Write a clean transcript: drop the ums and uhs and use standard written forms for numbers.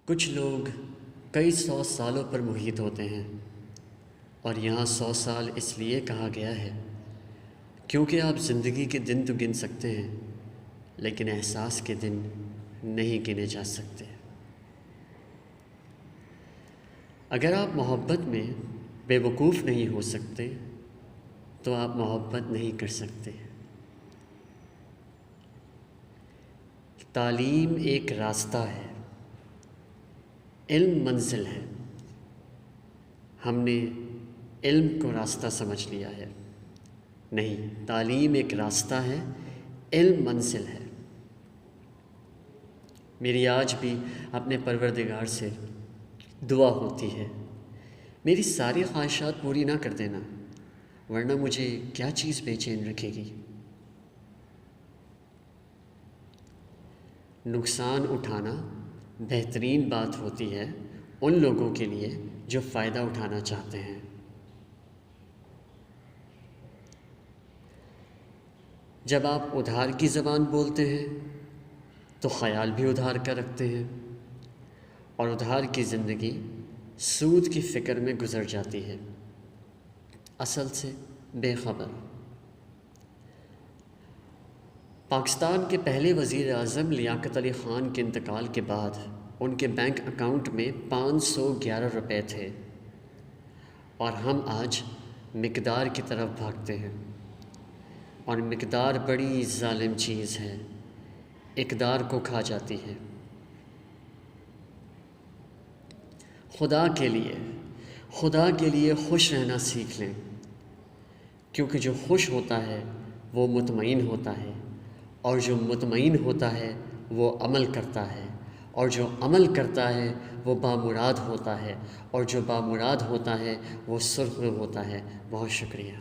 کچھ لوگ کئی سو سالوں پر محیط ہوتے ہیں، اور یہاں 100 سال اس لیے کہا گیا ہے کیونکہ آپ زندگی کے دن تو گن سکتے ہیں، لیکن احساس کے دن نہیں گنے جا سکتے۔ اگر آپ محبت میں بے وقوف نہیں ہو سکتے تو آپ محبت نہیں کر سکتے۔ تعلیم ایک راستہ ہے، علم منزل ہے۔ ہم نے علم کو راستہ سمجھ لیا ہے، نہیں، تعلیم ایک راستہ ہے، علم منزل ہے۔ میری آج بھی اپنے پروردگار سے دعا ہوتی ہے، میری ساری خواہشات پوری نہ کر دینا، ورنہ مجھے کیا چیز بے چین رکھے گی۔ نقصان اٹھانا بہترین بات ہوتی ہے ان لوگوں کے لیے جو فائدہ اٹھانا چاہتے ہیں۔ جب آپ ادھار کی زبان بولتے ہیں تو خیال بھی ادھار کا رکھتے ہیں، اور ادھار کی زندگی سود کی فکر میں گزر جاتی ہے، اصل سے بے خبر۔ پاکستان کے پہلے وزیر اعظم لیاقت علی خان کے انتقال کے بعد ان کے بینک اکاؤنٹ میں 511 روپے تھے، اور ہم آج مقدار کی طرف بھاگتے ہیں، اور مقدار بڑی ظالم چیز ہے، اقدار کو کھا جاتی ہے۔ خدا کے لیے خوش رہنا سیکھ لیں، کیونکہ جو خوش ہوتا ہے وہ مطمئن ہوتا ہے، اور جو مطمئن ہوتا ہے وہ عمل کرتا ہے، اور جو عمل کرتا ہے وہ بامراد ہوتا ہے، اور جو بامراد ہوتا ہے وہ سرخرو ہوتا ہے۔ بہت شکریہ۔